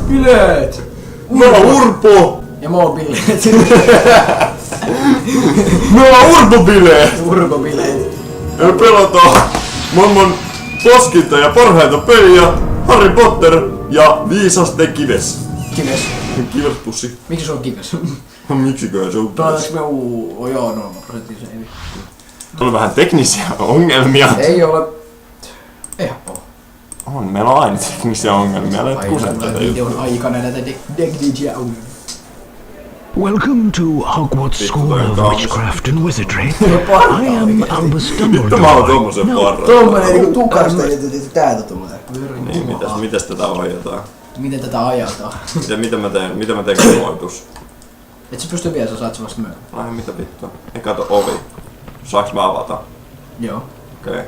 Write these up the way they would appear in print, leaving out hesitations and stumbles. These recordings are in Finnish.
Bileet! Mä oon Urpo! Ja mä oon bileet. Mä oon Urpo-bileet! Urpo-bileet. Ja me pelataan maailman paskinta ja parhaita peliä Harry Potter ja Viisaste kives. Kives. Kivespussi. Miksi se on kives? Miksiköhän se on Pelataanko kives? me joo, 0% se ei. On vähän teknisiä ongelmia. Ei ole. Eihän oo. On, meillä on aina teknisiä ongelmia. Älä kuset tätä Video juttua. on aikana näitä digdigia ongelmia. Welcome to Hogwarts School of Witchcraft and Wizardry. I am Albus Vittu mä oon Dumbledore. tommosen parran. Tommonen niinku tukasta ja täältä tulee. Niin, mitäs tätä ajetaan? Miten tätä ajataan? Ja mitä mä teen ilmoitus? Et sä pysty vielä, sä saat se vasta myöhemmin. Ai mitä vittua? Ei kato ovi. Saaks mä avata? Joo. Okei.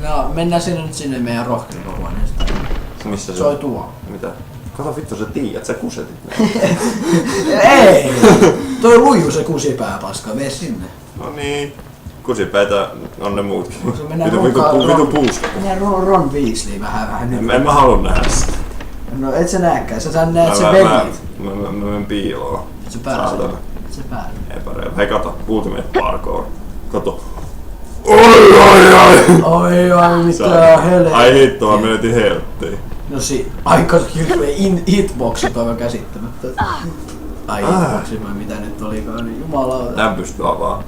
No, mennään sinne nyt sinne meidän rohkeliruhuoneesta. Missä se Soi on? tuo. Mitä? Kato vittu sä tiiät, sä kusetit ne. Ei! Toi luju se kusipää paska, mene sinne. No niin. Kusipäitä on ne muutkin. Se mennään Vitu puuska. Mennään Ron Weasley vähän nyt. En mä halua nähdä sitä. No et sä näekään, sä näet se velit. Mä menen piiloon. Et sä pääse. Saatana. Et sä pääse. Epäreilu. Hei kato, ultimate parkour. Kato. Oi! Oi mitä helvetti. Ai hitto, mä menetin helttiin. No aika hirveä hitboxi toiva käsittämättä. Ai hitboxi vai mitä nyt olikaan, niin jumalauta. Tän pystyy avaa.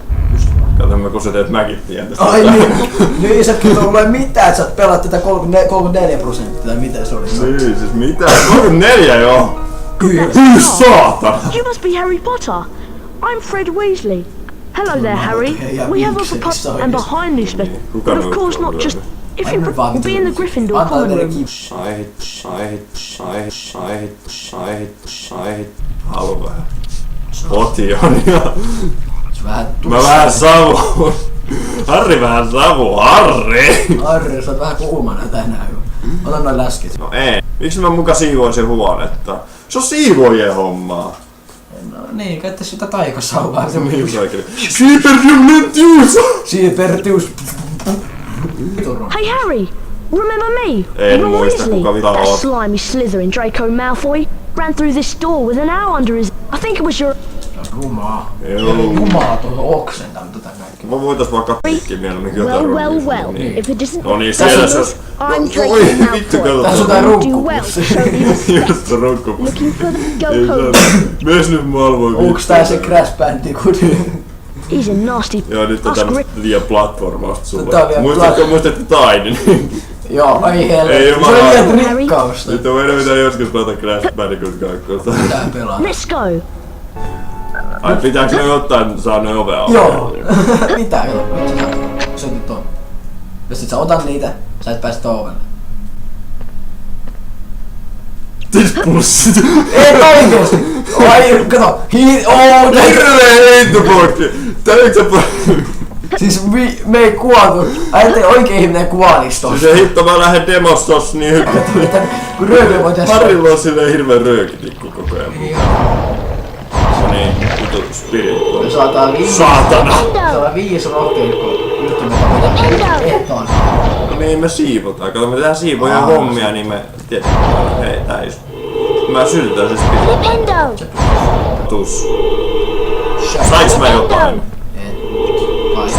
Kato mä kun sä teet mäkin tientä. Ai niin sä kyllä ole mitään, että sä pelaat tätä 34% tai mitä se oli. Siis mitä? 34 joo! Hyi saatana! You must be Harry Potter. I'm Fred Weasley. Hello there, Harry. We have a pub and behind this bed, but of course not just. If you will be in the Gryffindor common room. Haluan vähän. Potion ja... Mä vähän savuun. Harri vähän savuun. Harri, sä oot vähän kuumana tänään jo. Ota noin läskit. No ei. Miksi mä muka siivoin sen huonetta? Se on siivoojien hommaa. No niin, käyttä sitä taikasauvaa. Siirpertius. Hey Harry, remember me? En Ron muista, Weasley. kuka mitä That oot. slimy Slytherin Draco Malfoy ran through this door with an owl under his. I think it was your. Rumaa. Joo. Rumaa tuohon oksentanut tätä kaikkea. Mä voitais vaikka pikkiä mieluummin Well. Niin. If it isn't. No niin, siellä se on. I'm Draco Oi, vittu, Malfoy. kato. Tässä on tää Do well runkkupussi. to show you respect. Just se runkkupussi. Looking for the Ei go home. saa. Mies nyt maailmoin Onks tää se Crash Bandicoot? He's a nasty. Joo, nyt on Us tämmöstä liian platformausta sulle. Tää on liian Muistatko Tiny? Joo, ai Ei helvetti. Se jumala. on liian rikkausta. Nyt on meidän mitä joskus pelata Crash Bandicoot 2. Tää pelaa. Let's go. Ai pitääkö ne ottaa, saa ne ovea auki? Joo. Mitä? Se nyt on. Jos et sä otat niitä, sä et pääse ovelle. Tispussit! Ei oikeesti! Ai, kato! Hirveen heittopoikki! Täytyykö sä Siis me ei kuoltu. Ajattelin oikein ihminen kuolis tossa. Se hitto mä lähden demossa tossa niin hyvin. Että kun röökyä voi tässä... Harilla on silleen hirveen röökitikku koko ajan. Se niin, vitu spirit. Me saataan Saatana! 5 rohkeikkoa. Eton. No niin me siivotaan. Kato me tehdään siivoja hommia niin me... Hei tää ei... Mä syltään se spirit. Nintendo. Tus. Saiks mä jotain?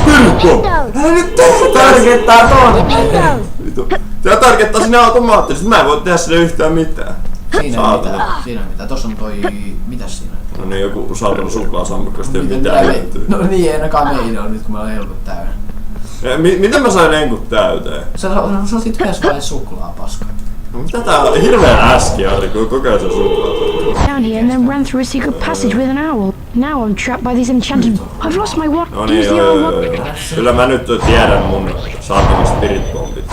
Nintendo. Älä nyt tehdä! Tarkettaa ton! Nintendo. Vitu. Tää tarkoittaa sinne automaattisesti. Mä en voi tehdä sille yhtään mitään. Siinä ei mitään. Siinä ei mitään. Tossa on toi... Mitäs siinä? No niin, joku saatana suklaasammakkosta ei Mitä mitään me... löytyy. No niin, ainakaan meidän on nyt kun meillä on helpot täynnä. Miten mä sain enkut täyteen? Sä otit yhdessä vaiheessa suklaa, paska. No mitä tää on? Hirveen äski, Ari, kun koko ajan se suklaa. Down here and then ran through a secret passage with an owl. Now I'm trapped by these enchanted. I've lost my what? No niin, joo. Kyllä mä nyt tiedän mun saatana spirit bombit.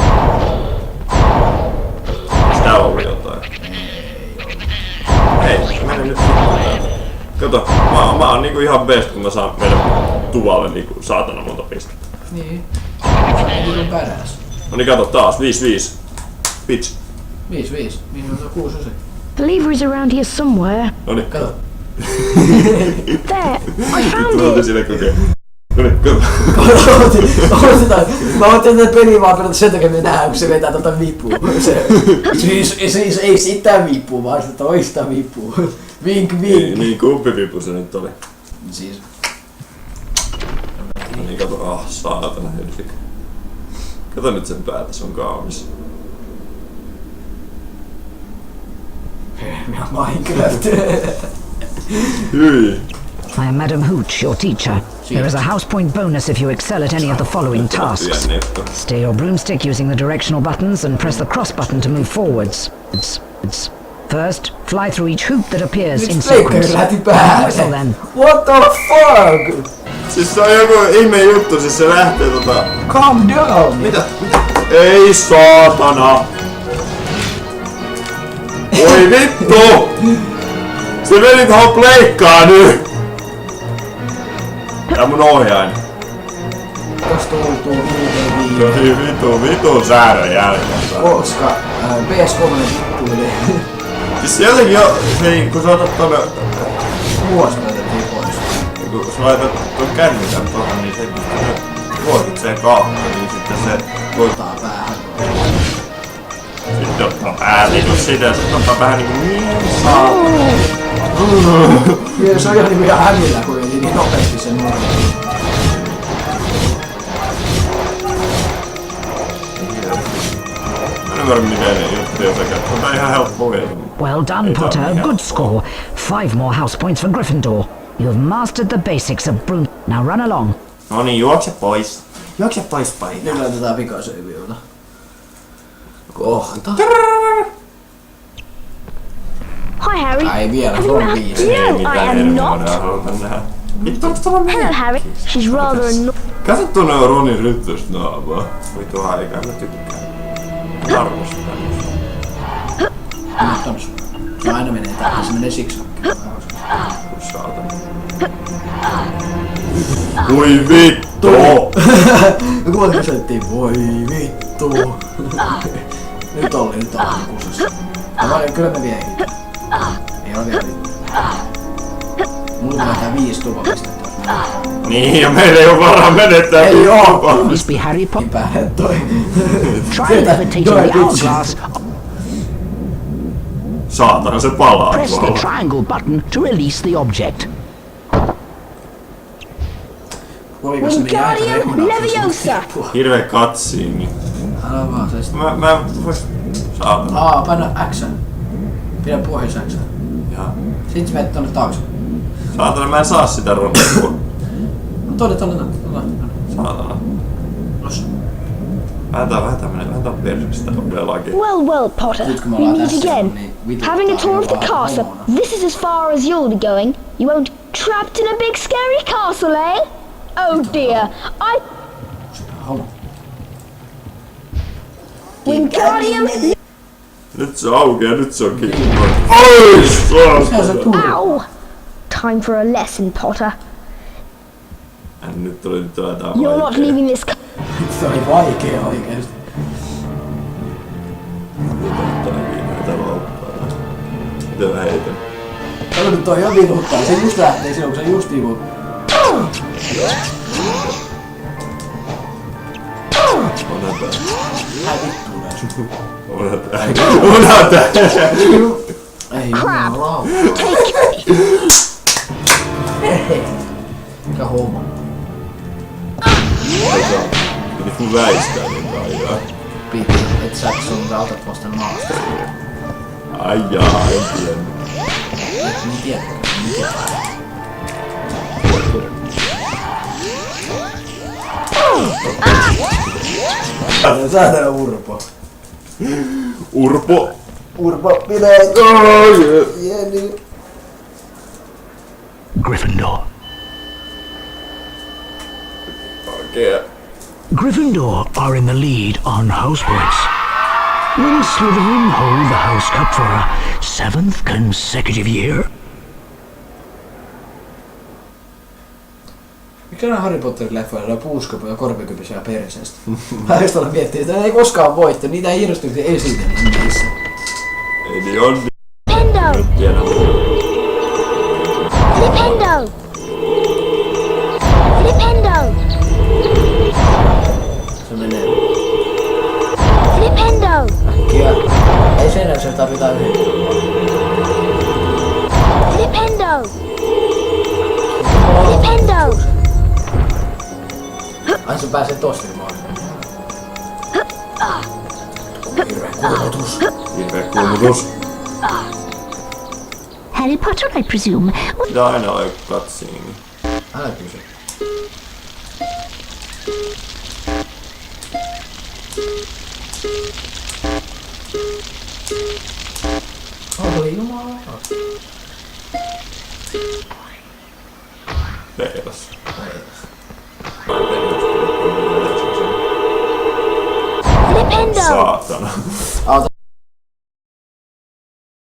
Sitä on ollut jotain. Hei, mene nyt täältä. Kato, mä oon niinku ihan best, kun mä saan meidän tuvalle niinku saatana monta pistettä. Niin. Nyt on päräs. No niin kato taas, 5-5. Pitch. 5-5. Mihin on 6-9? The lever is around here somewhere. No niin. Kato. There, I found Tuolta it. sille kokee. Mä otin tätä peliä vaan pelata sen takia, että me nähdään, kun se vetää tota vipua. Siis ei sitä vipua, vaan sitä toista vipua. Vink vink. Niin kumpi vipu se nyt oli? Siis. No niin kato, saatana Helsik. Kato nyt sen päätä, se on kaunis. Minecraft. Hyi. I am Madam Hooch, your teacher. There is a house point bonus if you excel at any of the following tasks. Steer your broomstick using the directional buttons and press the cross button to move forwards. First, fly through each hoop that appears in sequence. Whistle then. What the fuck? Siis se on joku ihme juttu, siis se lähtee Calm down. Mitä? Ei saatana! Oi vittu! Se meni tohon pleikkaan nyt! Tää mun ohjain. Tosta tultuu viimein. Vitu säädön jälkeen. Koska PS3 vittuili. Siis jotenkin jo, kun sä otat tonne... Vuosi laitettiin pois. Kun sä laitat ton kännykän tohon, niin se luokitsee kahta, niin sitten se... Ottaa päähän. Sitten ottaa päähän niinku sitä, sitten ottaa vähän niinku Kyllä se on ihan niinku hämillä, kun ei niin nopeasti sen nuoren. Mä en ymmärrä miten juttuja sekä, mutta ihan helppo vielä. Well done, Potter. Good score. 5 more house points for Gryffindor. You have mastered the basics of broom. Now run along. No niin, juokse pois. Juokse pois paita. Nyt laitetaan vikasöiviota. Kohta. Hi, Harry. Ai vielä, Have se you on met- viisi. No, I am not. Vittu, onks tuolla Hello, Harry. She's rather annoying. Kato tuonne Ronin ryttystä naamaa. Vittu aikaa, mä tykkään. Arvostan. Tons. Se aina menee tähän, se menee siksakkiin. Saatana. Voi vittu! No kun me sanottiin, voi vittu. Nyt on kusessa. Kyllä me vielä hittaa. Ei ole vielä hittaa. Mulla tulee tää 5 tupapistettä. Niin, ja meillä ei oo varaa menettää. Ei oo! Must be Harry Potter. Päähän toi. Try levitating the hourglass. Saatana, se palaa Press the tuolla. triangle button to release the object. Voiko se meni aika Leviosa. Hirveä cutscene. Älä vaan se sit. Mä en vois... Saatana. Paina X. Pidä pohjus X. Jaa. Sitten menet tonne taakse. Saatana, mä en saa sitä runnettua. Tonne. Saatana. Nossa. Vähän persistä on vielä laki. Well, Potter. Nyt kun me We ollaan meet tässä, again. niin Having a tour of the vituttaa castle. homona. This is as far as you'll be going. You won't trapped in a big scary castle, eh? Oh dear. Homo. Wingardium. Nyt se aukeaa, nyt se on kiinni. Oi! Saatana! Ow. Time for a lesson, Potter. Nyt tuli jotain You're not leaving this. Se oli vaikea oikeesti. Mitä mä heitän? Kato nyt toi ihan vituttaa. Se just lähtee silloin, kun se just niinku... Onhan tää. Ai vittu näin. Onhan tää. Ei Crap. jumalauta. Mikä homma? Nyt mun väistää niin kaijaa. Piti, et sä sun otat vasta maasta. Ai jaa, en tiedä. Niin tiedätkö? Saatana Urpo. Urpo. Urpo, minä... Jeni. Gryffindor. Okei. Gryffindor are in the lead on house points. Will Slytherin hold the House Cup for a 7th consecutive year? Miksi aina Harry Potterin leffoilla on puuskapu ja korpikypisiä perseestä? Mä just olen miettinyt, että ne ei koskaan voittanut, niitä hirveästi esitä niissä. Ei niin on. Flipendo. Nyt tiedän. Flipendo. Flipendo. se tarvitaan yhden. Flipendo! Flipendo! Ai se pääsee tosta ilmaan. Hirveä kuulutus. Hirveä kuulutus. Harry Potter, I presume. Pitää aina olla joku cutscene. Älä kysy. Oli jumala. Tehdas. Flipendo! Saatana. Auta.